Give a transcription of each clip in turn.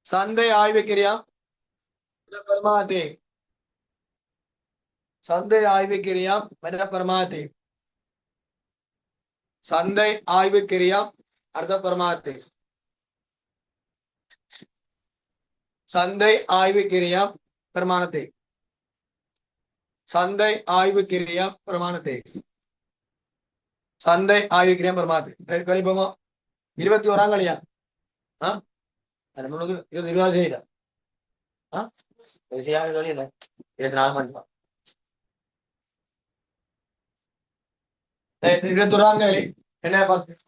சந்தை ஆய்வு கிரியா परमाते சந்தை ஆய்வு கிரியா परमाते சந்தை ஆய்வு கிரியா अर्थ परमाते சந்தை ஆய்வு கிரியா प्रमाणते சந்தை ஆய்வு கிரியா प्रमाणते சந்தை ஆய்வு கிரியா प्रमाणते கழிப்போமா 21ஆம் கழியா அது முன்னுக்கு 20 செய்யல செய்யாத வழி இல்லை 24 மணி 21ஆம் கழி என்ன பார்த்து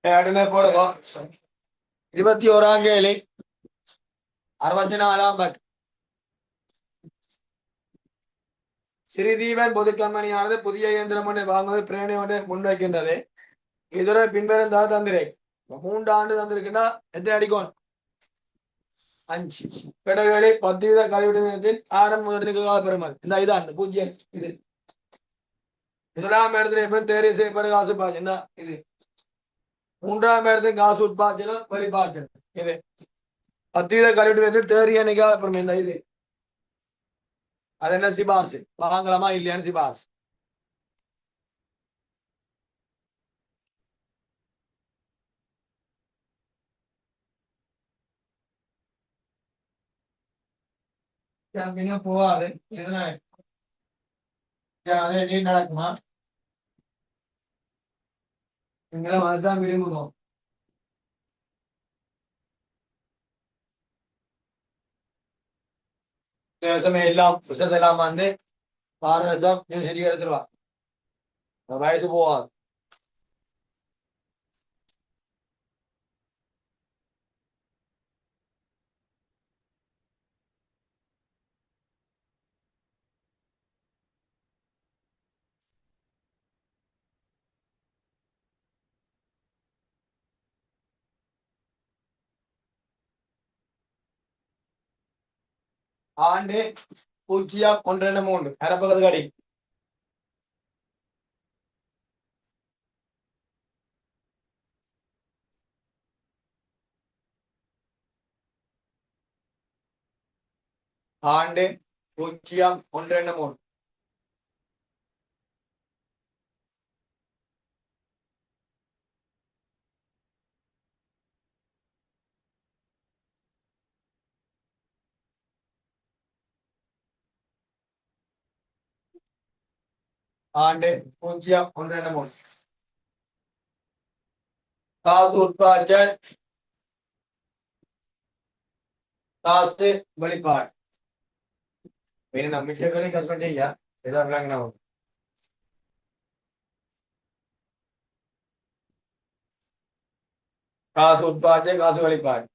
உடனே போடுங்க 21ஆம் கழி 64ஆம் பக்கம் ஸ்ரீதீபன் பொது கம்பெனியானது புதிய இயந்திரம் ஒன்றை வாங்குவது பிரேரணை ஒன்றை முன்வைக்கின்றது இதுவரை பின்வரும் தந்திரை 3 ஆண்டு தந்திருக்குன்னா எத்தனை அடிக்கும் 5 பெடகளை 10 கழிவிடத்தின் ஆரம்ப முதலீடு பெறுமாறு இந்த இதான் 0 இது முதலாம் இடத்துல எப்படி தேர்வு செய்யப்படும் காசு பாய்ச்சல் என்ன இது 3ஆம் இடத்துல காசு உட்பாய்ச்சலும் வெளிப்பாய்ச்சல் இது 10 கழிவிடத்தில் தேர்வு எண்ணிக்கை பெறும் இந்த இது அது என்ன சிபார்சு வாங்கலாமா இல்லையான்னு சிபார்சு போகாது அதே நீ நடக்குமா நீங்களும் அதுதான் விரும்புவோம் எல்லாம் புத்தகத்தெல்லாம் வந்து 6 வருஷம் சரி எடுத்துருவா வயசு போவாது ஆண்டு 0.13 அரைப்பகுதி கடி ஆண்டு 0.13 ஆண்டு 0.13 காசு உட்பாய்ச்சல் காசு வெளிப்பாடு மிஷினை கஷ்டம் செய்ய ஏதாவது காசு உட்பாய்ச்சல் காசு வெளிப்பாடு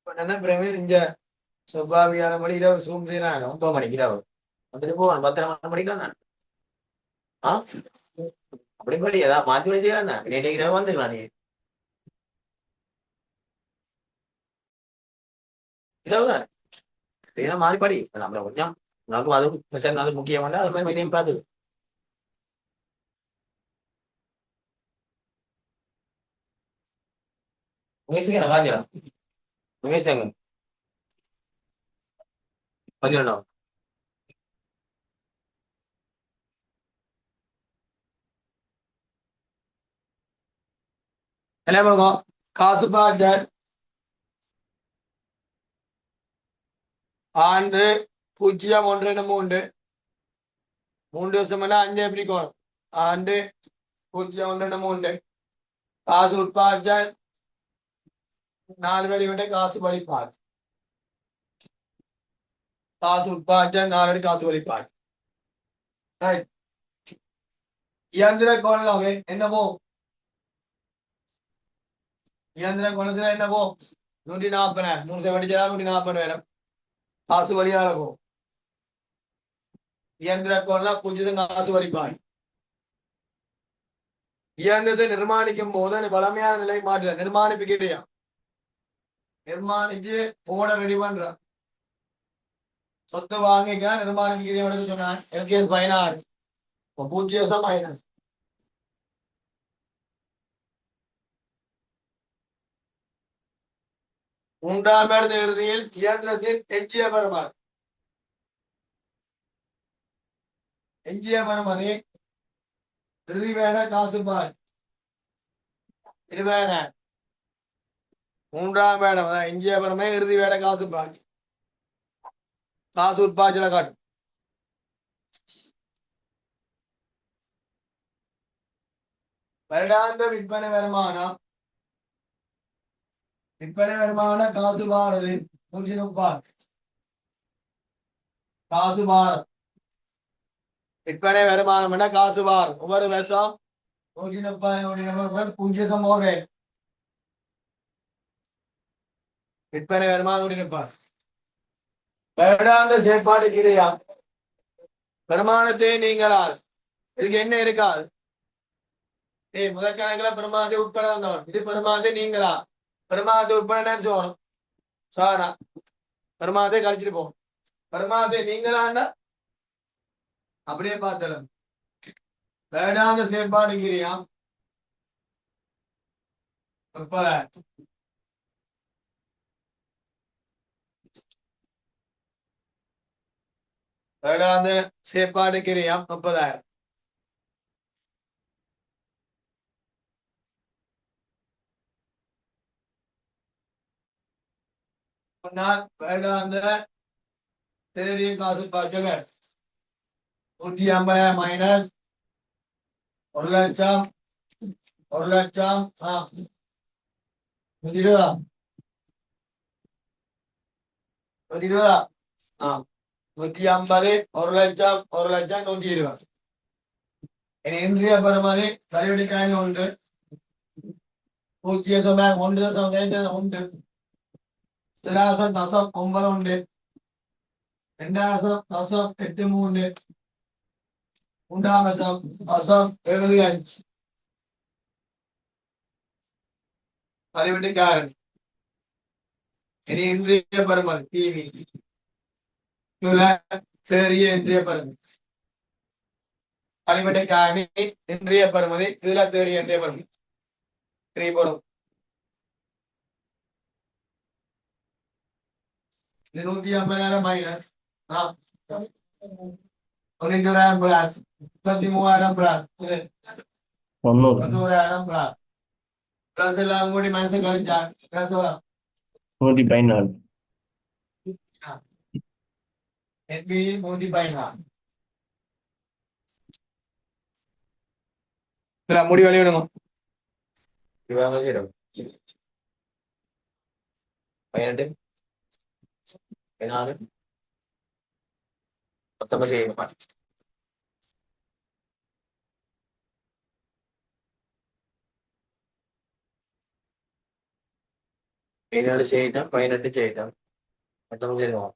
என்ன பிரேமர் இங்க சுபாவியான மணி இரவு சூம் செய்யறாங்க 9 மணிக்கு இரவு வந்துட்டு போவான் 10 மணிக்கு தான் அப்படி படி ஏதாவது மாற்றி வச்சு செய்யறான் நேற்று இரவு வந்துக்கலாம் நீ இரவு தான் இதான் மாறி படி நம்மள கொஞ்சம் நமக்கும் அது முக்கியம் அது மாதிரி மையம் பார்த்து முயற்சிக்கிறேன் காஞ்சிடா முயற்சிங்க 12 என்ன பண்ணுவோம் காசு பாய்ச்சல் ஆண்டு 0 1 2 3 3 5 எப்படி கோணும் ஆண்டு 0 1 2 3 காசு உட்பாச்சல் 4 வரி விட காசு வழிபாடு காசு உட்பாச்சல் 4 அடி காசு வழிபாடு இயந்திர கோணம் என்னவோ இயந்திர கோணத்துல என்னவோ 140 3 படிச்சா 140 வரும் காசு வழியாக போகும் இயந்திர கோணம் 0 காசு வழிபாடு இயந்திரத்தை நிர்மாணிக்கும் போது பழமையான நிலை மாற்ற நிர்மாணிப்புக்கிட்டயா நிர்மாணிச்சு போட ரெடி பண்ற சொத்து வாங்கிக்க நிர்மாணிக்கிறேன் சொன்னான் எல்கேஎஸ் 16 0 மைனஸ் மூன்றாம் இடத்து இறுதியில் இயந்திரத்தின் எஞ்சிய பெறுமதி இறுதி வேட காசு பால் 20 மூன்றாம் வேடம் எஞ்சிய பெறுமை இறுதி வேட காசு பால் காசு உட்பாச்சல காட்டும் வருடாந்த விற்பனை வருமானம் காசு பாரது 130 காசு பாரம் விற்பனை வருமானம் காசு பாரம் ஒவ்வொரு வருஷம் 130 0 விற்பனை வருமானம் 130 வருடாந்த செயற்பாடு கிடையா வருமானத்தை நீங்களால் இதுக்கு என்ன இருக்காது முதல் கணக்குல பெருமானத்தை உட்பட வந்தவன் இது பெருமானத்தை நீங்களா பெருமானத்தை உட்பட சொல்லணும் சாடா பெருமானத்தை கழிச்சிட்டு போகணும் பெருமானத்தை நீங்களான்னா அப்படியே பார்த்தலாம் வேடாந்த செயற்பாடு கிரியா 30 வேடாந்த செயற்பாடு கிரியா 30,000 வேடாந்த தேரிய காசு பாய்ச்சல் 150 மைனஸ் 1 லட்சம் 1 லட்சம் 120 150 1 லட்சம் 1 லட்சம் 120 இனி இன்றைய பெறுமதி கருவடிக்காணி உண்டு 0.1 உண்டு திராசம் தசம் 9 உண்டு 2 தசம் 83 மூன்றாம் தசம் 75 கருவடிக்காரன் இனி இன்றைய பெறுமதி டிவி பெரிய இன்றைய பெறுமதி கழிவடைக்காணி இன்றைய பெறுமதி இதுல தேறிய இன்றைய பெறுமதி போடும் 150,000 minus 1,000 plus 33,000 plus 90,000 plus plus எல்லாம் கூடி மனசு கழிச்சா பிளஸ் 114 என்பி 114 முடி வழி விடுங்க 12 16 19 ചെയ്താൽ 18 ചെയ്താൽ 19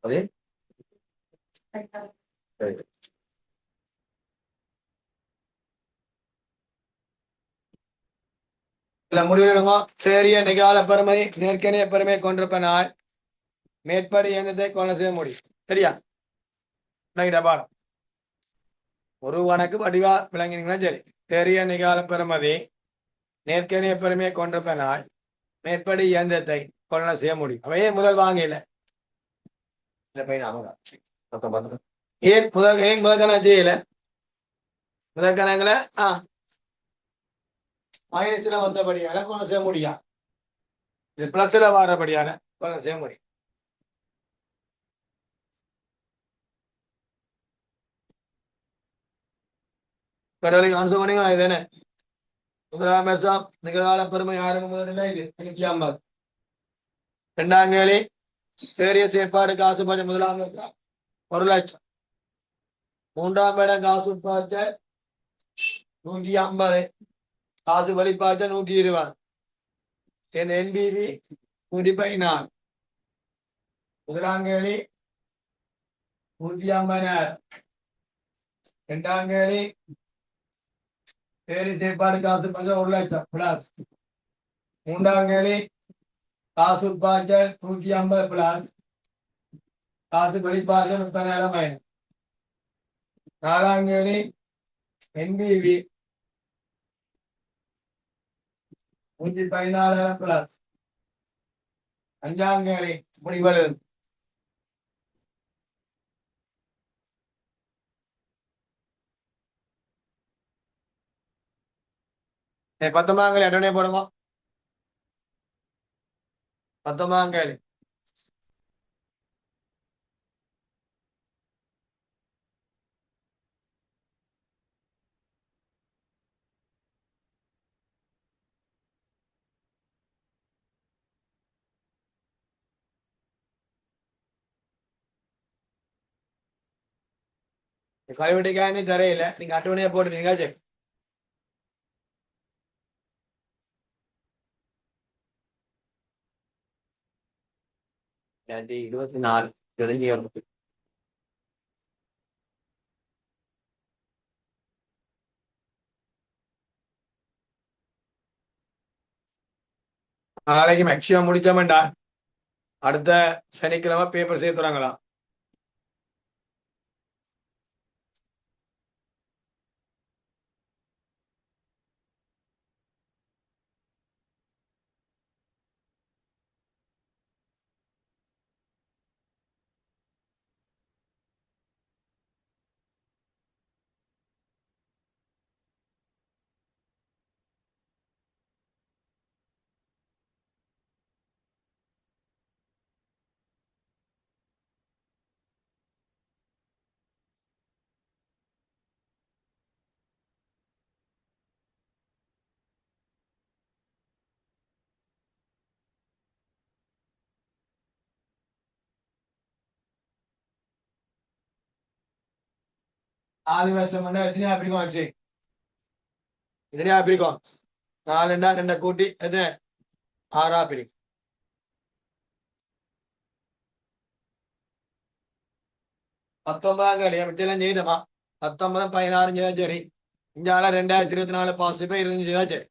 അതെ முடிவெடுங்க தேறிய நிகால பெருமை நேர்கணிய பெருமை கொண்டிருப்பனால் மேற்படி எண்ணத்தை கொள்ள செய்ய முடியும் சரியா பாடம் ஒரு கணக்கு வடிவா விளங்கினீங்கன்னா சரி தேறிய நிகால பெருமதி நேர்கணிய பெருமையை கொண்டிருப்பனால் மேற்படி இயந்திரத்தை கொள்ள செய்ய முடியும் அவையே முதல் வாங்கல ஏன் முதல் கணக்கு செய்யல முதல் கணக்குல மைனஸ்ல வந்தபடியால குணம் செய்ய முடியாது. இது பிளஸ்ல வாரபடியால குணம் செய்ய முடியும். கடவுளுக்கு ஆன்சர் பண்ணீங்களா? இது என்ன முதலாம் வருஷம் நிகழ்கால பெருமை ஆரம்பம் முதல் இது 550. இரண்டாம் கேள்வி தேறிய செயற்பாடு காசு பட்ச முதலாம் வருஷம் 1,00,000. மூன்றாம் இடம் காசு உட்பாய்ச்ச 150, காசு வெளிப்பாய்ச்ச 120. இந்த என்பிவி 114. முதலாம் கேள்வி 150,000. இரண்டாம் கேள்வி தேறிய செயற்பாடு காசு பட்ச 1,00,000 பிளஸ். மூன்றாம் கேள்வி காசு உட்பாய்ச்ச 150 பிளஸ், காசு வெளிப்பாய்ச்ச 30,000 மைனஸ். நாலாம் கேள்வி என்பிவி 114,000 பிளஸ். அஞ்சாம் கேள்வி முடிவெழு. பத்தொன்பதாம் கேள்வி அட்டவணை போடுங்க. 19ஆம் கேள்வி கல்வெட்டுக்கானே தரையில நீங்க அட்டவணையை போட்டுறீங்க. சரி, 2024 தெரிஞ்சு நாளைக்கு மேக்சிமம் முடிச்சோம்டா அடுத்த சனிக்கிழமை பேப்பர் சேர்த்துறாங்களா? ஆறு வருஷம் எத்தனையா பிரிக்கும் வச்சு எத்தனையா பிரிக்கும்? 4 2 கூட்டி எத்தனை? 6 பிரிக்கும். 19ஆம் கேள்வி மிச்சம் செய்யணுமா? 19 16 சரி. இஞ்சால 2024 பாசிட்டிவ் 25 சரி.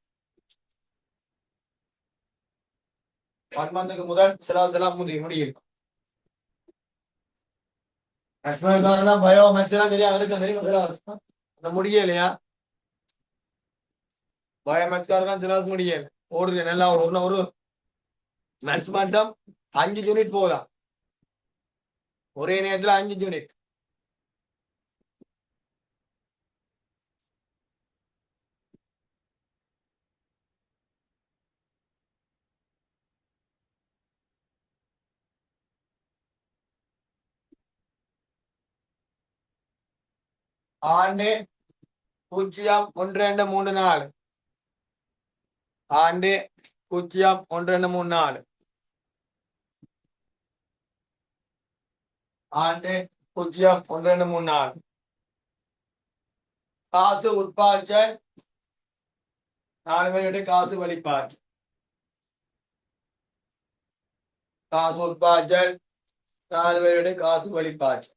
1 மந்த்துக்கு முதல் சிலாசெல்லாம் முடியும். பயோ மெஸ்லாம் தெரியும் அவருக்கு தெரியும். அந்த முடியலையா? பயோமெக்ஸ்காரன் சிலாஸ் முடியல. ஓடுது நல்லா ஒரு மெஸ் மட்டும் 5 யூனிட் போதா ஒரே நேரத்தில் 5 யூனிட். ஆண்டு 0.1234. ஆண்டு 0.1234. ஆண்டு 0.1234. காசு உட்பாய்ச்சல் 4 பேருடைய காசு வெளிப்பாய்ச்சல். காசு உட்பாய்ச்சல் 4 பேருடைய காசு வெளிப்பாய்ச்சல்.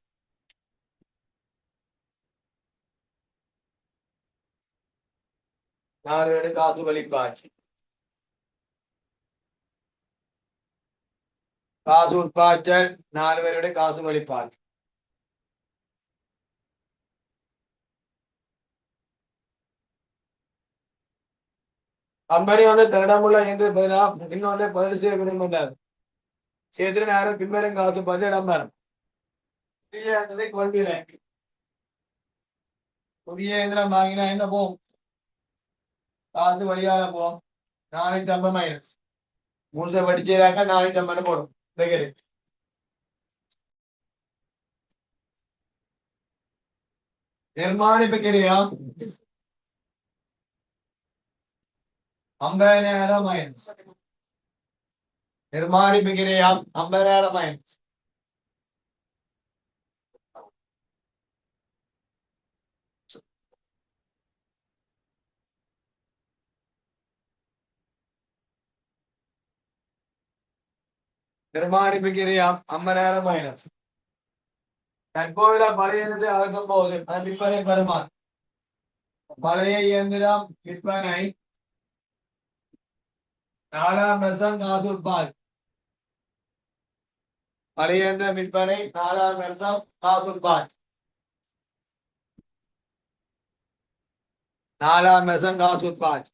காசு வெளிப்பாய்ச்சல். காசு உட்பாய்ச்சல் 4 பேருடைய காசு வெளிப்பாய்ச்சல். கம்பெனி திடமுள்ள இன்னொன்று பதில் செய்ய விரும்புகிறார். சேர்த்து நேரம் பின்வரும் காசு பார்த்து இடம் பெறும். புதிய இயந்திரம் வாங்கினா என்ன போகும்? காசு வழியால போவோம் 450 மைனஸ் 300 படிச்சேராக்க 450 போடும் நிர்மாணிப்புக்கிறியாம் 50,000 மைனஸ் நிர்மாணிப்புக்கிறியாம் 50,000 மைனஸ் நிர்மாணிப்புக்கிறியாம் 50,000 மைனஸ் தற்போதைய பழையது அகற்றும் போது அது விற்பனை பெறுமாறு பழைய இயந்திரம் விற்பனை 4ஆம் வருஷம் காசு உட்பால் பழைய இயந்திரம் விற்பனை 4ஆம் வருஷம் காசு உட்பால் 4ஆம் வருஷம் காசு உட்பால்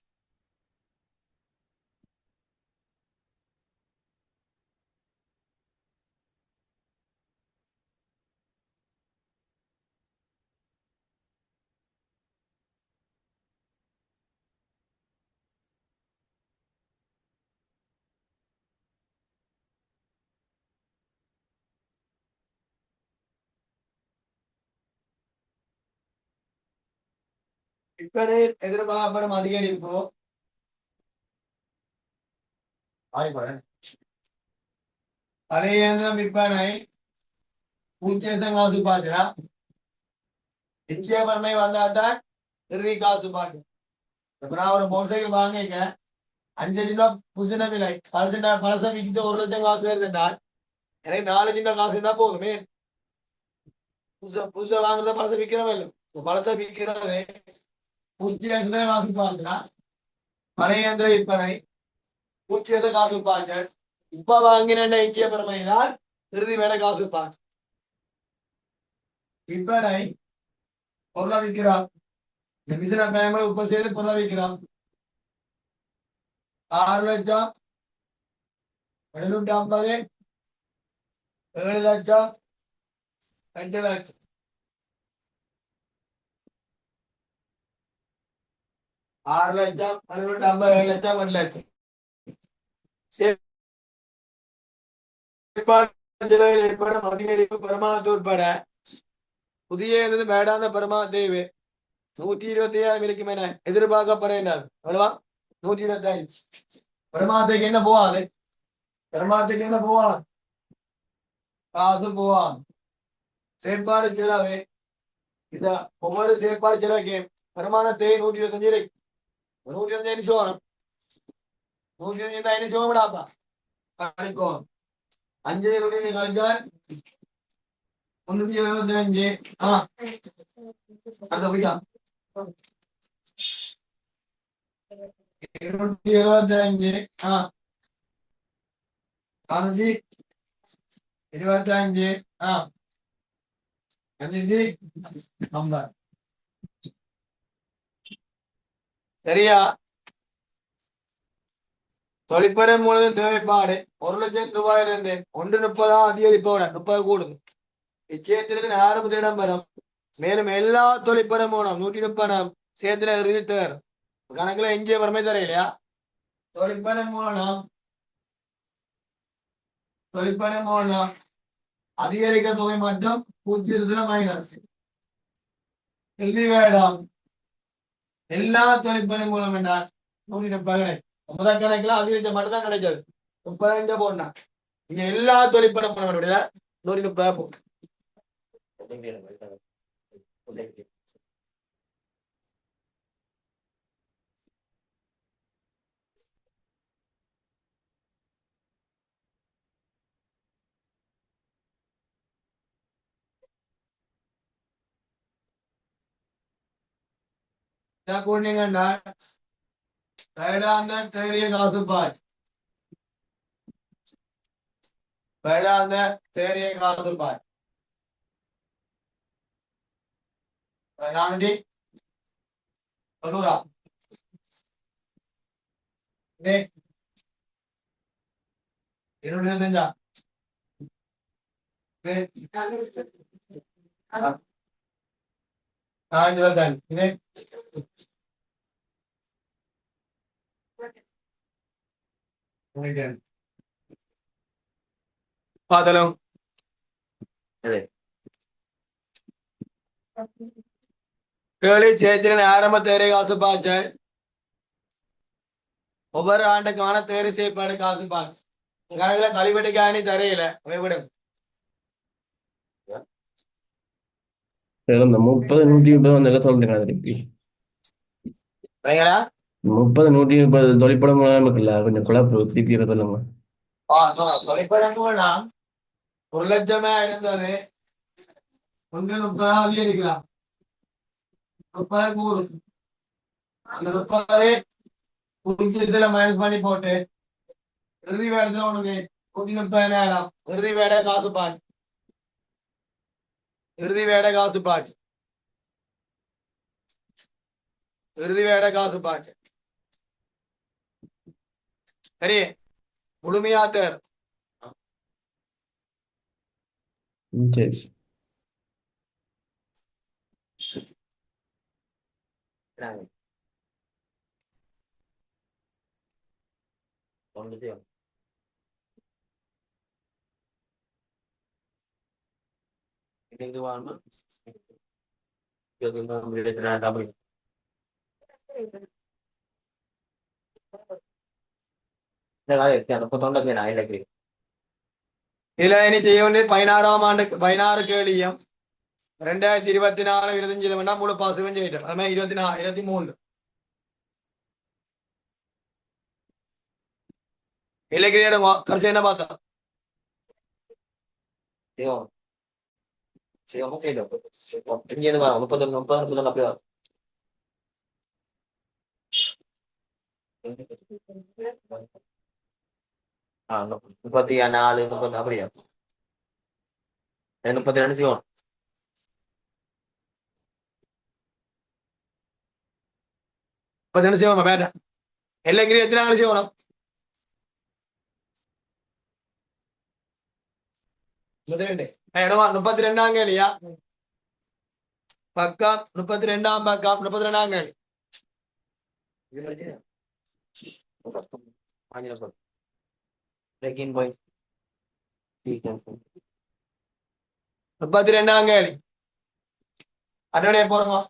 விற்பனை எதிர்பார்க்கப்படும் அதிகரிப்பு பழைய இயந்திரம் விற்பனை 0 காசு பாக்குறா நிச்சயபரமை வந்தாதான் இறுதி காசு பாக்கு இப்ப நான் ஒரு மோட்டர் சைக்கிள் வாங்கிக்க 5 லட்சம் புதுசின விலை பழசம் விற்கிட்டு 1 லட்சம் காசு வருது என்றால் எனக்கு 4 லட்சம் காசு இருந்தா போதுமே புதுசா வாங்குறத பழசம் விற்கிறவே இல்லை பழசம் விற்கிறது 0 காசு பாக்குறா பழைய இயந்திர விற்பனை 0 காசு பாக்கு இப்ப வாங்கின நிச்சயபரமையினால் இறுதி வேலை காசு பாக்கு விற்பனை பொருளை விற்கிறான் இந்த மிசின பேமெண்ட் உப்ப சேர்த்து பொருளை விற்கிறான் 6 லட்சம் 750 7 லட்சம் 2 லட்சம் 6 லட்சம் 750 7 லட்சம் 2 லட்சம் ஏற்படும் அதிகரிப்பு பெருமானத்து உட்பட புதிய வேடாந்த பெருமா தேவை 125,000 விலைக்கும் என எதிர்பார்க்கப்படுகின்றது அவ்வளவா 125 பெருமாத்துக்கு என்ன போவாது பெருமாத்துக்கு என்ன போவாது காசு போவான் செயற்பாடு செலவு இத ஒவ்வொரு செயற்பாடு செலவுக்கும் வருமானத்தை 125 125 சோரம் 125 சோமடாப்பா கணிக்கும் 5 கழிச்சால் 375 அடுத்த போயிட்டா 275 425 50 சரியா தொழிற்படை மூலம் தேவைப்பாடு 1 லட்சம் ரூபாயிலிருந்து 1.30 அதிகரிப்போட 30 கூடுது இச்சேத்திரத்தின் ஆரம்பத்தில் இடம்பெறும் மேலும் எல்லா தொழிற்படை மூலம் 130 சேத்திர இறுதி தேரும் கணக்குல எஞ்சிய வறுமை தர இல்லையா தொழிற்படை மூலம் அதிகரிக்க தொகை மட்டும் 0 மைனஸ் இறுதி வேடம் எல்லா தொழிற்படை மூலம் என்றால் 130 முதல் கணக்குல அதிகரிச்ச மட்டும் தான் கிடைக்காது 35 போடணும் இங்க எல்லா தொழிற்படை மூலம் 130 போடும் கூட்டிங்கன்னா வேடாந்த தேறிய காசுபாய் வேடாந்த தேறிய காசுபாய் 490 225 25 பார்த்தலும் கேள்வி சேத்திரன் ஆரம்ப தேரை காசு பாய்ச்சல் ஒவ்வொரு ஆண்டுக்கான தேர்வு செய்யப்பாடு காசு பாய்ச்சல் கணக்குல கழிவெட்டுக்காணி தரையில விடும் இந்த 30 130 வந்து எல்லாம் சொல்றீங்க திருப்பி சரிங்களா 30 130 தொழிற்படம் இருக்குல்ல கொஞ்சம் குழப்பு திருப்பி சொல்லுங்க. தொலைப்படங்கள்னா 1,00,000 இருந்தது ஒன்று 30 அதிகரிக்கலாம் 30 கூறும் அந்த 30 குடிக்கிறதுல மைனஸ் பண்ணி போட்டு இறுதி வேடத்துல உனக்கு 130,000 இறுதி வேட காசு பாய்ச்சு இறுதி வேட காசு பாய்ச்சு இறுதி வேட காசு பாய்ச்சு சரி முழுமையா தேர் சரி. இதுல இனி செய்ய வேண்டியது 16ஆம் ஆண்டு 16 கேளியம் 2024 25 வேணா முழு பாசுவும் செய்யிட்டோம் அது மாதிரி 24 23 இலக்கிரியோட கடைசி என்ன பார்த்தோம் முப்பத்தி நாலு 30 அப்படியா 32 செய்வோம் 32 செய்வோம் வேண்டாம் இலக்கிரி எத்தனை நாள் செய்யணும் 32ஆம் கேள்வியா பக்கம் 32ஆம் பக்கம் 32ஆம் கேள்வி போய் 32ஆம் கேள்வி அதோடைய போறோம்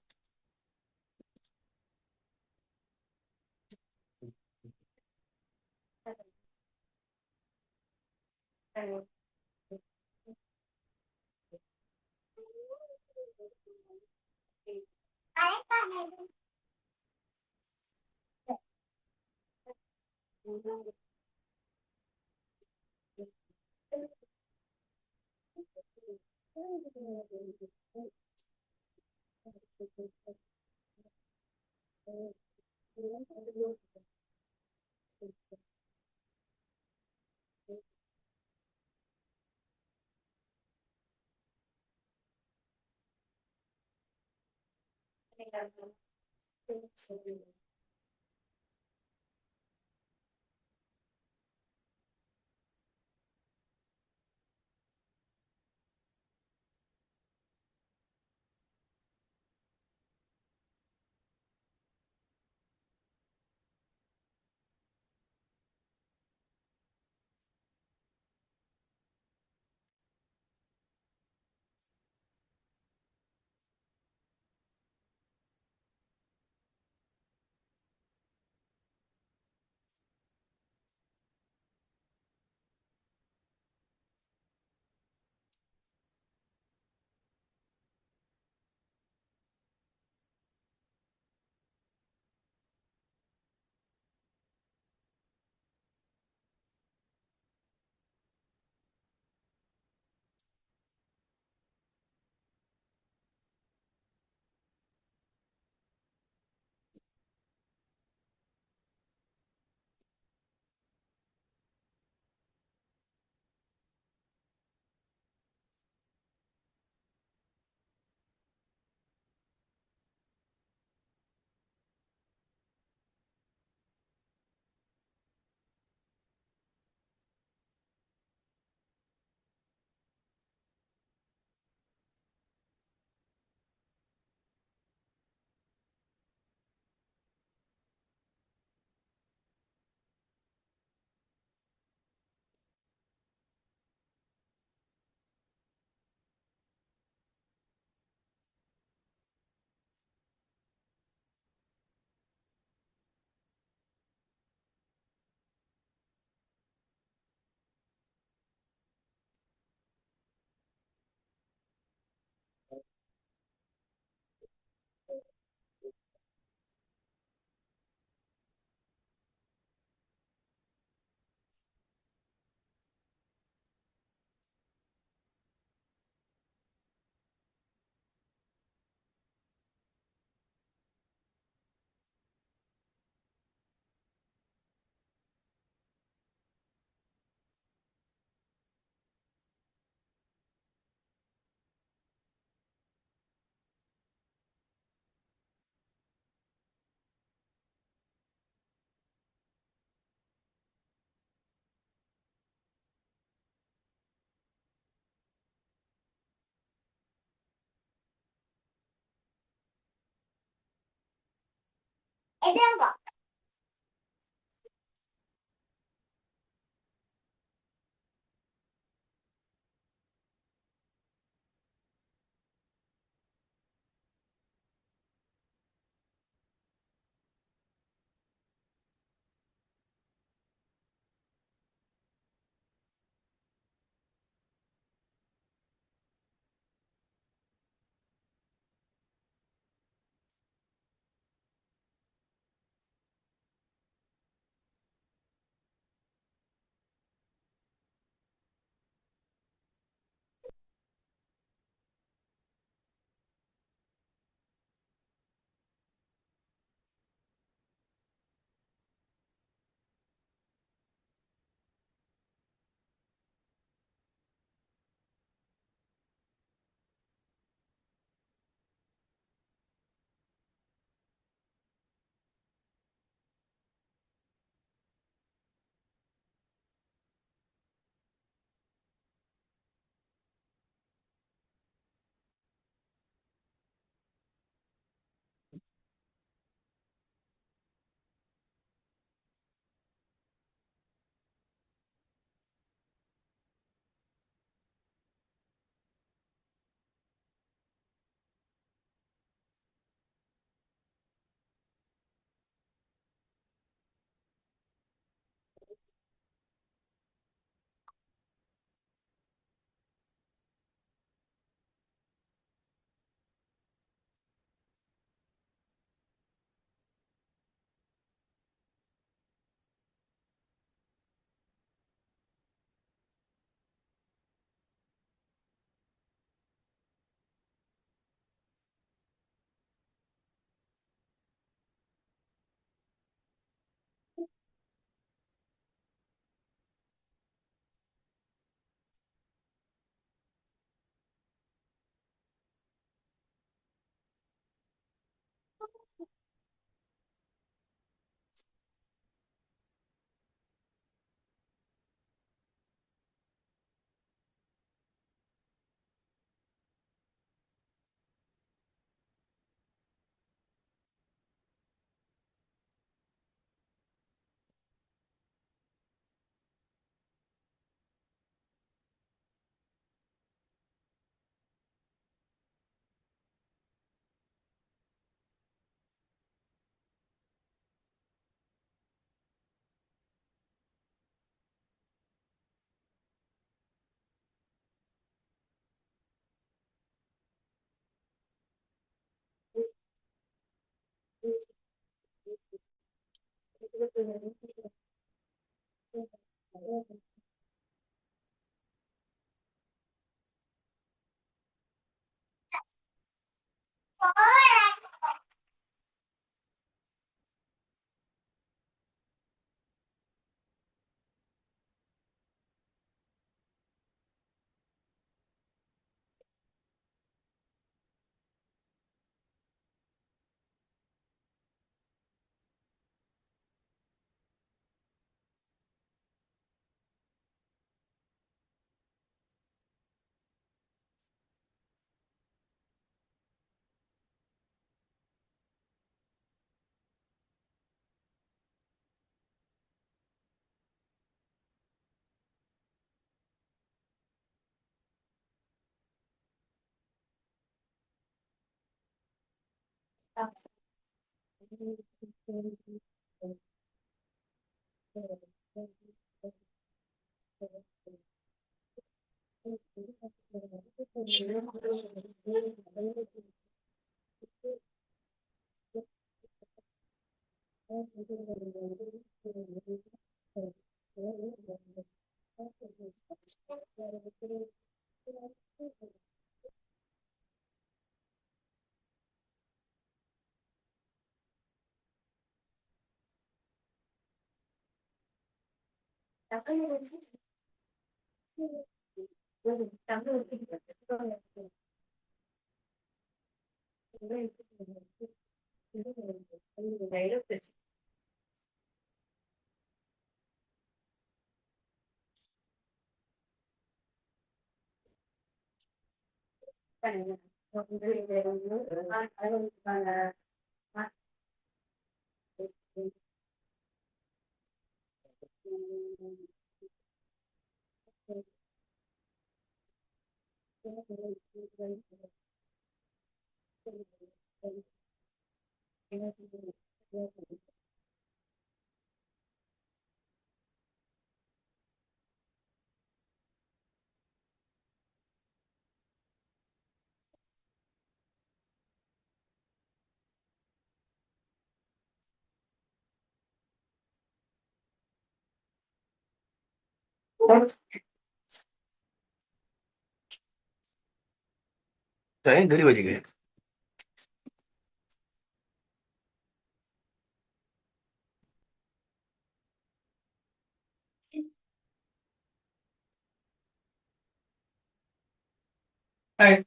Saya geri wajib.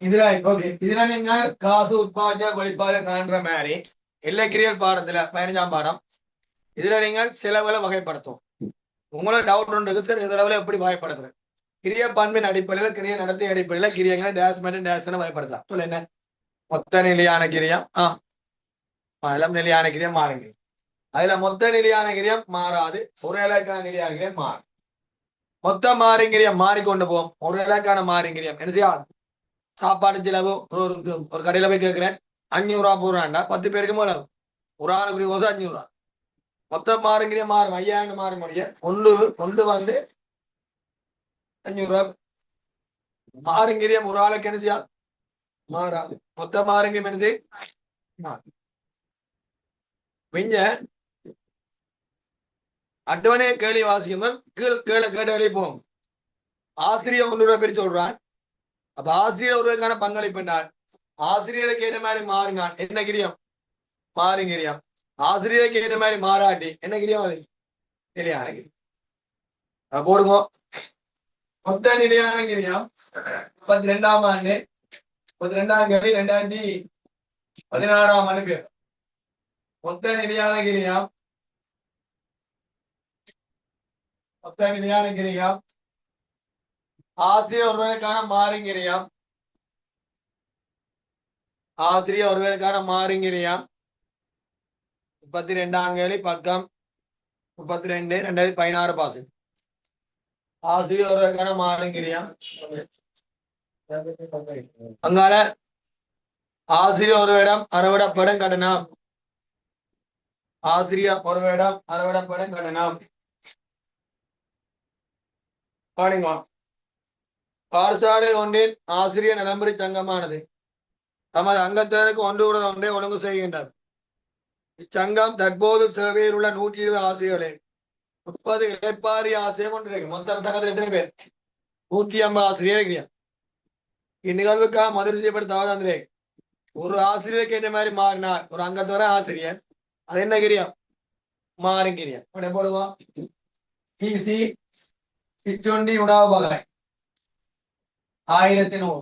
இதுல ஓகே இதுல நீங்க காசு உட்பாத வெளிப்பாத காண்ற மாதிரி எல்லைக்கிரியல் பாடத்துல 15ஆம் பாடம் இதுல நீங்கள் செலவுல வகைப்படுத்தும் உங்களோட டவுட் இருக்கு சார் செலவுல எப்படி வகைப்படுத்துறது கிரிய பண்பின் அடிப்படையில் கிரிய நடத்தை அடிப்படையில் கிரியங்களை டேஸ் மற்றும் டேஸ் வகைப்படுத்தலாம் சொல்ல என்ன மொத்த நிலையான கிரியம் எல்லாம் நிலையான கிரியம் மாறுங்க அதுல மொத்த நிலையான கிரியம் மாறாது ஒரு இலக்கான நிலையான கிரியம் மாறும் மொத்த மாறுங்கிரியம் மாறிக்கொண்டு போவோம் ஒரு இலக்கான மாறுங்கிரியம் என்ன செய்யாது சாப்பாடு செலவு ஒரு கடையில போய் கேட்கிறேன் 500 போடுறான்டா 10 பேருக்கு மேல ஒரு ஆளுக்கு போது 500 மொத்தம் மாறுங்கிற மாறும் 5000 மாற முடியும் கொண்டு வந்து 500 மாறுங்கிறியம் ஒரு ஆளுக்கு என்ன செய்யாது மாறாது மொத்த மாறுங்கிறியம் என்ன செய்யும் விஞ்ச அட்டவணை கேள்வி வாசிக்கும் கீழே கேட்ட வழி போகும் ஆசிரியர் 1 ரூபாய் பேர் சொல்றான் அப்ப ஆசிரியர் ஒருவருக்கான பங்களிப்பு என்றால் ஆசிரியருக்கு ஏற்ற மாதிரி மாறினான் என்ன கிரியம் மாறுங்கிரியம் ஆசிரியருக்கு ஏற்ற மாதிரி மாறாட்டி என்ன கிரியம் அது நிலையான கிரியம் போடுங்க மொத்த நிலையான கிரியம் 32ஆம் ஆண்டு 32ஆம் கேள்வி 2016ஆம் ஆண்டு பேர் மொத்த நிலையான கிரியம் ஆசிரியர் ஒருவருக்கான மாறுங்கிரியம் ஆசிரியர் ஒருவருக்கான மாறுங்கிரியம் 32ஆம் கேள்வி பக்கம் 32 2016 பாசு ஆசிரியர் ஒருவருக்கான மாறுங்கிரியம் அங்கால ஆசிரியர் ஒருவரிடம் அறவிடப்படும் கட்டணம் ஆசிரியர் ஒருவரிடம் அறவிடப்படும் கட்டணம் பாடசாலை ஒன்றின் ஆசிரியர் நலம்புரி சங்கமானது தமது அங்கத்தினருக்கு ஒன்று கூட ஒன்றை ஒழுங்கு செய்கின்றது இச்சங்கம் தற்போது சேவையில் உள்ள 120 ஆசிரியர்களே 30 இளைப்பாரி ஆசிரியர் ஒன்று இருக்கு. மொத்தம் தகவல் எத்தனை பேர்? 150 ஆசிரியர் இருக்கிறீங்க. இந்நிகழ்வுக்காக மதுரை செய்யப்பட்ட தகவல் ஒரு ஆசிரியருக்கு என்ன மாதிரி மாறினார்? ஒரு அங்கத்தவர ஆசிரியர் அது என்ன கிரியா? மாறுங்கிரியா. உடனே போடுவோம். பிசி சிற்றுண்டி உணவு வகை 1100.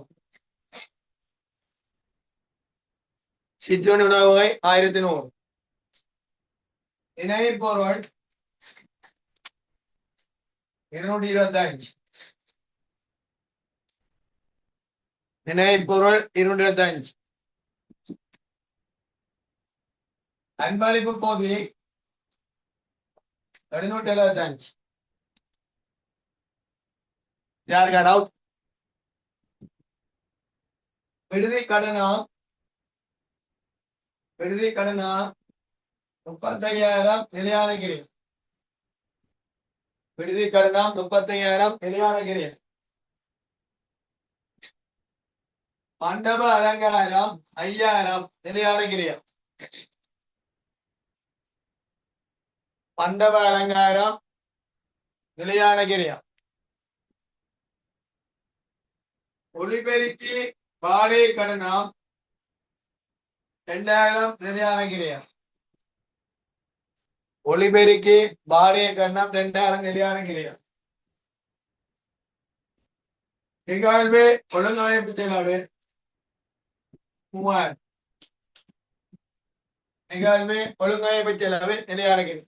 சிற்றுண்டி உணவு வகை 1100. இணை பொருள் 225. இணை பொருள் 225. அன்பளிப்பு போதி 775. யாருக்கா டவுட்? விடுதி கடனா 35,000 நிலையான கிரி. விடுதி கடனா 35,000 நிலையான கிரி. மண்டப அலங்காரம் 5,000 நிலையான கிரியா. மண்டப அலங்காரம் நிலையான கிரியா. ஒளிபெருக்கி வாடகை கடனம் 2,000 நிலையான கிரியா. ஒளிபெருக்கி வாடகை கடனம் 2,000 நிலையான கிரியா. நிகழ்வு ஒழுங்கமைப்பு செலவு 3,000. நிகழ்வு ஒழுங்கமைப்பு செலவு நிலையான கிரி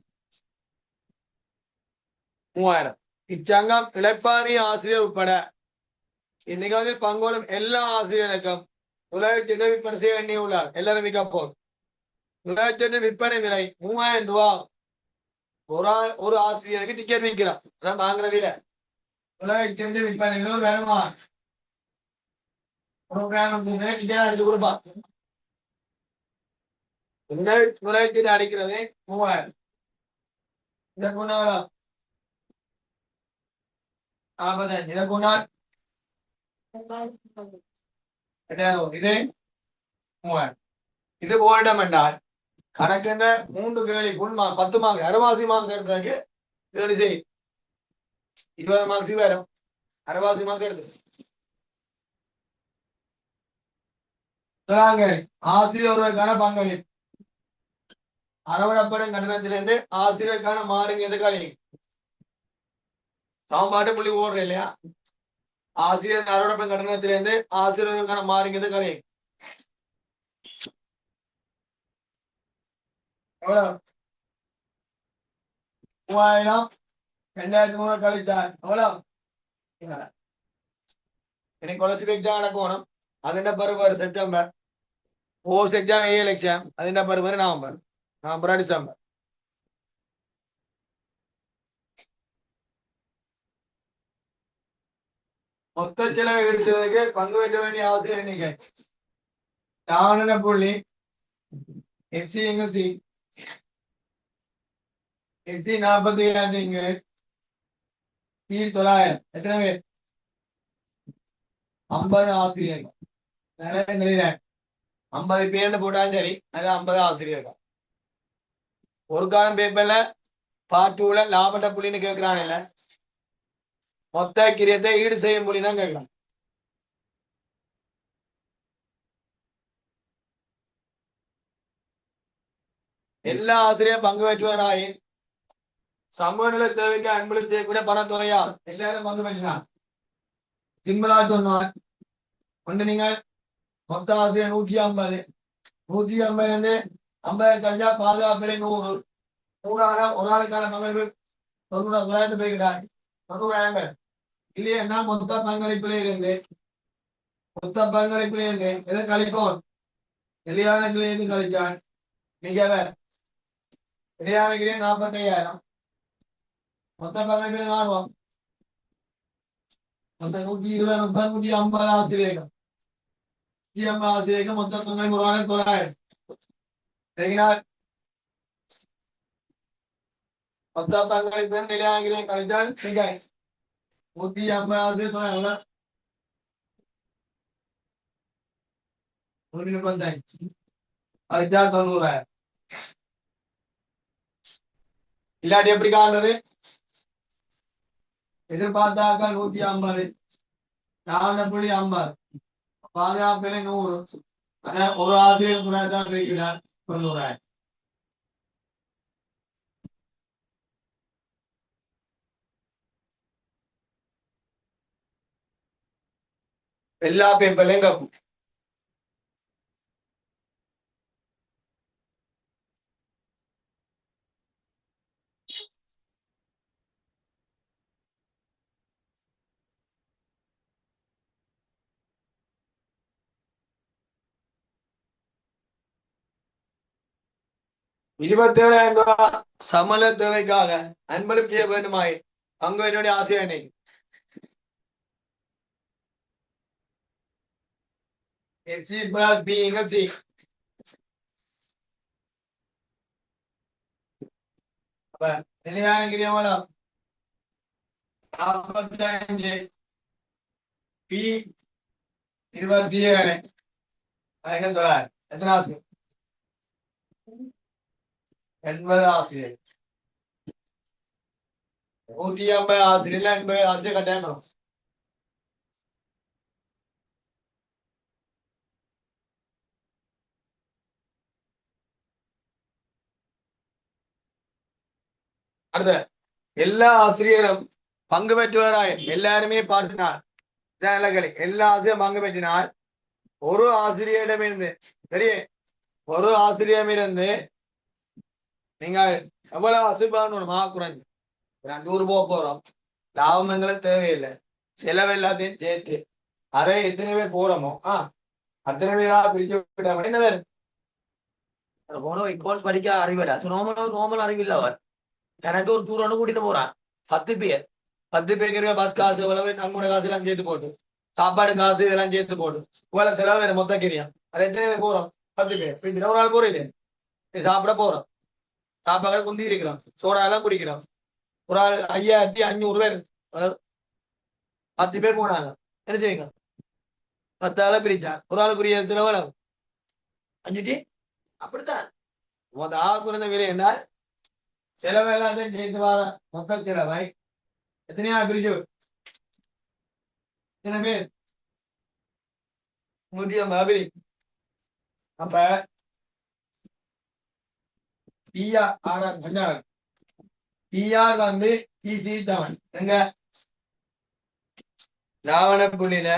3,000. இச்சங்கம் இளைப்பாரி ஆசிரியர் உட்பட இந்நிகழ்வில் பங்கோடும் எல்லா ஆசிரியர்களுக்கும் உலகச்சந்தை விற்பனை செய்ய வேண்டியுள்ளார். எல்லாரும் விற்க போகும். உலகச்சந்தை விற்பனை விலை 3,000 ரூபாய். ஒரு ஆசிரியருக்கு டிக்கெட் விற்கிறார். அதான் வாங்குறதில்ல. உலகச்சந்தை விற்பனை விலை ஒரு வருமானம். டிக்கெட் கொடுப்பான். உலகச்சந்தை அடிக்கிறது 3,000. இதற்கு 45. இதற்கு இது 3,000. இது போரிடம் என்றால் கணக்குன்ற 3 கேள்வி 10 மார்க் அரைவாசி மார்க் எடுத்ததுக்கு கேள்வி செய் 20 மார்க்ஸ் வரும். அரைவாசி மார்க் எடுத்து ஆசிரியர் ஒருவருக்கான பங்களிப்பு அறவிடப்படும் கட்டணத்திலிருந்து ஆசிரியருக்கான மாறுங்கிறது கல்வி சமன்பாட்டு புள்ளி ஓடுற இல்லையா? ஆசிரியர் அறவிடப்படும் கட்டணத்திலிருந்து ஆசிரியருக்கான மாறுங்கிறது கல்வி எவ்வளவு? 3,000 2,300 கழித்தால் எவ்வளவு? எனக்கு கொலசிப் எக்ஸாம் நடக்கணும். അതിന്റെ Paruva September. Post exam exam അതിന്റെ പരുവ നവംബർ ഡിസംബർ. மொத்த செலவை எடுத்ததுக்கு பங்கு வைக்க வேண்டிய அவசியம் எண்ணிக்கை ராவணன புள்ளி எஃப்சி எங்கசி எஃப்சி 47,000 கீழ் 900. எத்தனை பேர்? 50 ஆசிரியர்கள். 50 பேர்னு போட்டாலும் சரி அது 50 ஆசிரியர்கள். ஒரு காலம் பேப்பர்ல பாட்டுல லாபட்ட புள்ளின்னு கேட்கிறான் இல்ல மொத்த கிரியத்தை ஈடு செய்யும் புள்ளி தான் கேட்கலாம். எல்லா ஆசிரியர் பங்கு பெற்றுவராய் சமூக நிலை தேவைக்கு அன்பளி செய்யக்கூடிய பணத்தொகையா எல்லாரும் பங்கு பெற்றினார். சிம்பிளா சொன்னார். ஒன்று நீங்கள் மொத்த ஆசிரியர் 150 இருந்து 50 கழிஞ்சா பாதுகாப்பு 100 ஒரு ஆளுக்கான பங்களிப்பு 900 போய்கிறார். 900 இல்லையா? மொத்த பங்களிப்புல இருந்து எதை கழிப்போம்? நிலையான கிளையிலிருந்து கழிச்சால் மிகவர் நிலையான கிளை 45,000. மொத்த பங்களிப்பு காணுவோம். மொத்த 120 150 ஆசிரியர்கள் 150 ஆசிரியர்கள் மொத்த பங்களிப்பு 900. சரிங்களா? மொத்த பங்களிப்பு நிலையான கிளை கழிச்சால் மிக 150 ஆசிரியர்கள் 125 கழிச்சா 90,000. இல்லாட்டி எப்படி காண்றது? எதிர்பார்த்தாக்கா 150, 4.50, பாதுகாப்பு 100. ஒரு ஆசிரியர் கூட தான் இருக்கிறார் 90,000. எல்லா பேப்பர்லயும் கப்பு. ₹27,000 சமல தேவைக்காக அன்பளிப்பு செய்ய வேண்டுமாய் அங்கு என்னுடைய ஆசையானே. FC plus B equals C. அப்ப நிலையான கிரியாமலா 45 P 27 எத்தனை ஆசை? 80 ஆசிரியர். 150 ஆசிரியர் 80 ஆசிரியர் கட்டாயம். அடுத்த எல்லா ஆசிரியரும் பங்கு பெற்றுவராய் எல்லாருமே பார்த்தினார். எல்லா ஆசிரியரும் பங்கு பெற்றினார். ஒரு ஆசிரியரிடமிருந்து சரி, ஒரு ஆசிரியரிடமிருந்து நீங்க எவ்வளவு அசுபான்னு குறைஞ்சு 200 போறோம். லாபம் எங்களுக்கு தேவையில்லை. செலவு எல்லாத்தையும் சேர்த்து அதை எத்தனை பேர் போறோமோ அத்தனை பேரா பிரிச்சு விட்டாங்க. என்ன பேர் போனோம் இக்கோல்ஸ் படிக்க அறிவிடா நோமல் அறிவில்லை. அவர் எனக்கு ஒரு டூர் ஒன்று கூட்டிட்டு போறான். 10 பேர் 10 பேருக்கு பஸ் காசு எவ்வளவு, தங்கோட காசு எல்லாம் சேர்த்து போட்டு, சாப்பாடு காசு இதெல்லாம் சேர்த்து போட்டு இவ்வளவு செலவு வேற மொத்த கிரியா. அது எத்தனை பேர் போறோம்? 10 பேர். ஒரு ஆள் போறீங்க சாப்பிட போறோம். சாப்பாடு குந்தி இருக்கிறோம், சோடா எல்லாம் குடிக்கிறோம். ஒரு ஆள் 5,500 பேர் 10 பேர் போனாங்க. என்ன செய்வீங்க? 10 ஆளை பிரிச்சா ஒரு ஆளுக்குரிய செலவு 5. அப்படித்தான் குறைந்த விலை என்ன செலவு எல்லாத்தையும் சேர்த்து வர மக்கள் செலவை எத்தனையா பிரிச்சு? எத்தனை பேர்? 150. அப்ப பிஆர் வந்து டிசி தவன் எங்க ராவண புள்ளியில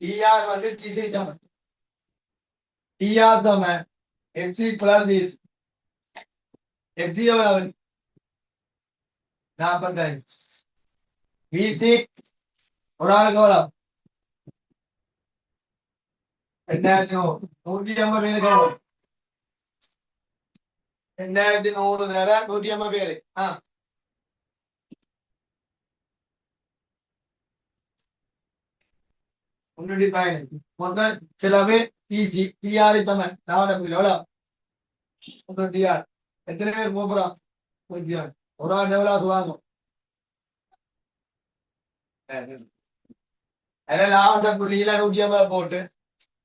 பிஆர் வந்து டிசி தவன். பிஆர் தவன் எஃப்சி பிளஸ் எஃப்சி எவ்வளவு? 45. பிசி ஒரு ஆளுக்கு எவ்வளவு? 2,100. 150 பேருக்கு 2,100 நேர 150 பேரு. முன்னாடி பயணம் மொத்தம் செலவு டிசி டிஆர் தமிழ் எவ்வளவு? டிஆர் எத்தனை பேர் போறோம்? ஒரு ஆள் எவ்வளவு வாங்கும்? அதெல்லாம் புள்ளியில 150 போட்டு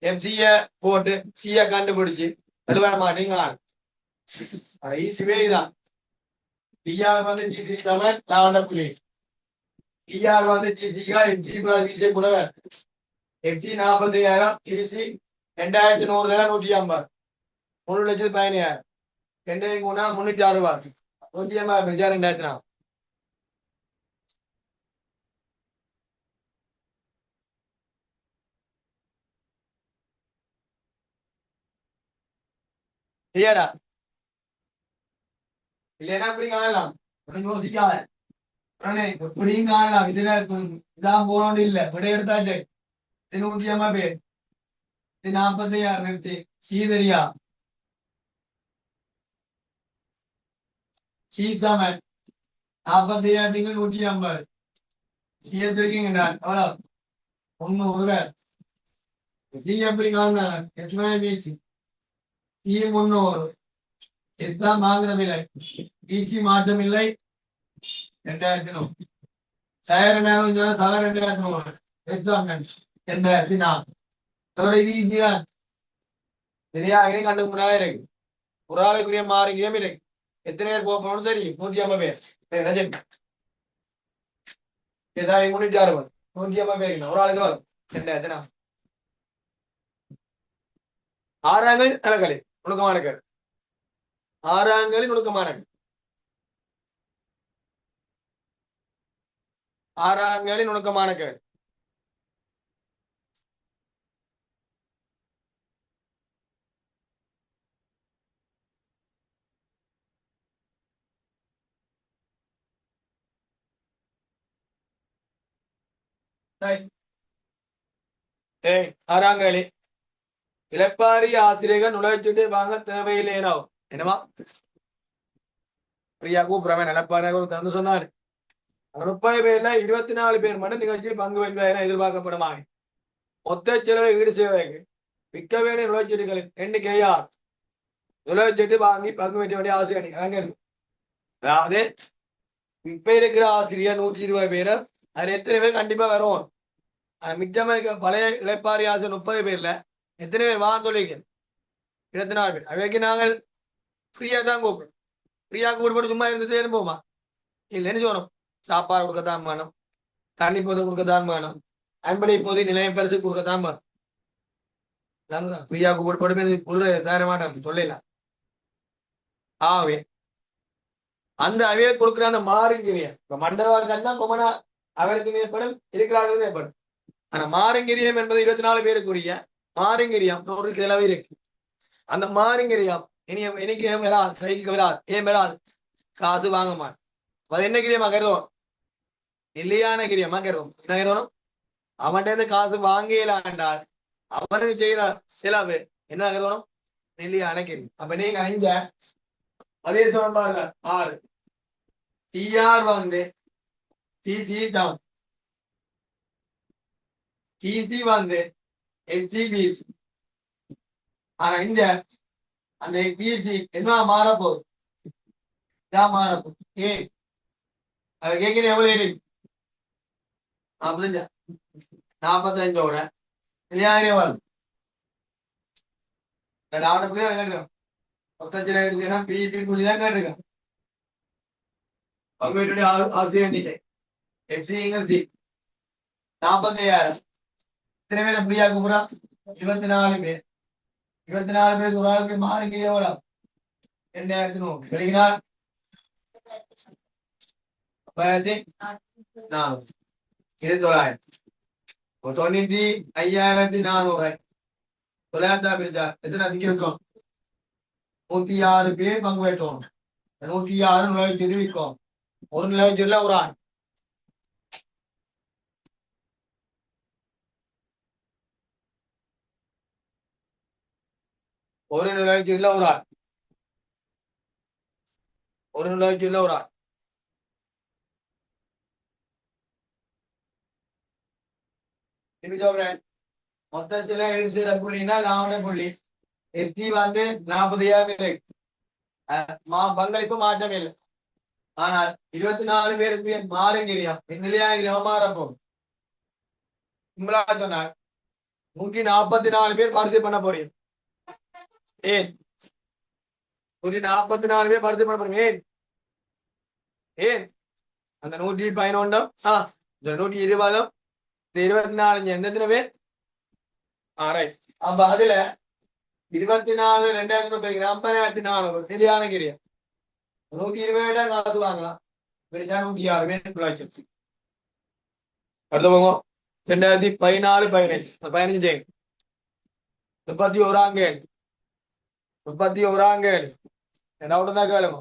எஃப்சிய போட்டு சிய கண்டுபிடிச்சு எழுவ மாட்டீங்க. ஈஸிவே தான். டிஆர் வந்து டிசி தமிழ் லாவண்ட புள்ளி. டிஆர் வந்து டிசிக்கா எஃப்சி பிசி கூட எஃப்சி 45,000 டிசி 2,100 150 3,15,000 2,360 150 2,000 இல்லையாடா? இல்லைன்னா இப்படி காணலாம். யோசிக்காத இப்படியும் காணலாம். இதுல இதான் போனோண்டு இல்ல விட எடுத்தாச்சு. 150 பேர் 45,000 சீதரியா சீசமன் 45,000 150 சீர்திருக்கீங்க எவ்வளவு? 300 பேர். சி எப்படி காணலாம்? பேசி சி 300 எஸ்தான் வாங்குற விலை. பிசி மாற்றம் இல்லை. 2,000 2,000 இது ஈஸிதான். சரியா கண்டு முன்னாடி இருக்கு. ஒரு ஆளுக்குரிய மாறுகியம் இருக்கு. எத்தனை பேர் போக போகணும் தெரியும்? 150 பேர். சரி, ரஜன் ஏதாவது 360 150 பேர் ஒரு ஆளுக்கு வரும். எத்தனை ஆறாங்கல் அலகலை நுணுக்கமான கேள். ஆறாங்கல் நுணுக்கமான கேள். ஆறாங்கலின் நுணுக்கமான கேள். ஆறாங்கலி இளப்பாரி ஆசிரியர்கள் நுழைச்சுட்டு வாங்க தேவையில்லைனோ என்னமா பிரியா கூப்பிடுறவன் நிலப்பாரி தந்து சொன்னாரு. 30 பேர்ல 24 பேர் மட்டும் நிகழ்ச்சி பங்கு பெறுவார் என எதிர்பார்க்கப்படுமாங்க. மொத்த செலவை ஈடு செய்வதற்கு விற்க வேண்டிய நுழைச்சீட்டுகளின் எண்ணிக்கையா நுழைச்சீட்டு வாங்கி பங்கு பெற்ற வேண்டிய ஆசிரியர். அதாவது இப்ப இருக்கிற ஆசிரியர் 120 பேர், அதுல எத்தனை பேர் கண்டிப்பா வரும்? மிச்சமா இருக்க பழைய இளைப்பாரி ஆசிரியர் 30 பேர்ல எத்தனை பேர் வாங்க சொல்லிங்க? 24 பேர். அவைக்கு நாங்கள் ஃப்ரீயா தான் கூப்பிடுறோம். ஃப்ரீயா கூப்பிட்டு சும்மா இருந்து தேடும் போமா இல்லைன்னு சொல்லணும். சாப்பாடு கொடுக்கத்தான் வேணும், தண்ணி பொது கொடுக்கத்தான் வேணும், அன்பளி பொது நிலையம் பரிசு கொடுக்கத்தான் வேணும். ஃப்ரீயா கூப்பிட்டு தர மாட்டேன் சொல்லலாம். ஆவே அந்த அவைய கொடுக்குற அந்த மாறுங்கிரிய இப்ப மண்டபம் தான் கொமனா அவருக்கு ஏற்படும் இருக்கிறார்கள் ஏற்படும். ஆனா மாறுங்கிரியம் என்பது 24 பேருக்குரிய மாறுங்கிரியம் ஒரு கிளவி இருக்கு. அந்த மாறுங்கிரியம் இன்னைக்கு வராது, கைக்கு வராது. ஏன் வராது? காசு வாங்க மாட்டேன். அது என்ன கிரியமா கருதும்? நிலையான கிரியமா கருதும். என்ன கருதணும்? அவன்கிட்ட காசு வாங்கலாண்டால் அவனுக்கு செய்யற செலவு என்ன கருதணும்? நிலையான கிரியம். அப்ப நீங்க அஞ்ச அதே சொல்ல பாருங்க. 6 டிஆர் வந்து டிசி டவுன், டிசி வந்து எஃப்சிபிசி. ஆனா இந்த அந்த பிசி என்ன மாறப்போகுது? மாறப்போகுது. ஏன் அது கேட்கிற எவ்வளவு இருக்கு? 45 45ஓட இல்லையாயிரம் வரும். ஆவணத்துல கேட்டுருக்கேன். மொத்தத்தில் எடுத்தீங்கன்னா பிபி கூலி தான் கேட்டுருக்கேன். பங்குடைய ஆசிரியர் எண்ணிக்கை எஃப்சி 45,000. எத்தனை பேர் ஃப்ரீயா கூப்பிடா? 24 பேர். 24 பேருக்கு ஒரு ஆளுக்கு மாறிக்கு எவ்வளவு? 2100 கிடைக்கிறார். 4,400 இது 900. 95,400 900 பிரிச்சா எத்தனை அதிகம் இருக்கும்? 106 பேர் பங்கு பெற்றோம். 106 நுழைவு தெரிவிக்கும். ஒரு நுழைவு சொல்ல ஒரு ஆள். ஒரு நுழைவு சொல்ல ஒரு ஆள். ஒரு நுழைவு சொல்ல ஒரு ஆள். மொத்தத்துல எழுசிற புள்ளினா லாவண புள்ளி எத்தி வந்து 40,000 பங்களிப்பு மாற்றம் இல்லை. ஆனால் 24 பேருக்கு மாறுங்கிறியா நிலையாகிரமா மாறப்போம். உங்களா சொன்னார் 144 பேர் பரிசு பண்ண போறீங்க. ஏன் 144 பேர் பரிசு பண்ண போறீங்க? ஏன் ஏன் அந்த 111 120 24 எந்த பேர்? அப்ப அதுல 24 2000 50,400 நிலையான கிரியா 120 காசு வாங்கலாம். 106 பேர் லட்சம். அடுத்த போங்க 2014 15 15 செய்யுங்க. 31 கேள்வி 31 கேள்வி என்ன விட்டுதான் கேளுங்க.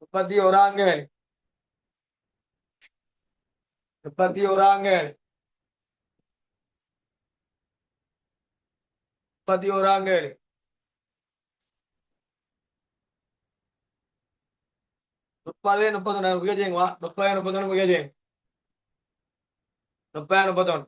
31 கேள்வி 31 கேள்வி 31 கேள்வி 30 31 செய்யுங்க. 30 31 செய்யுங்க. 30 31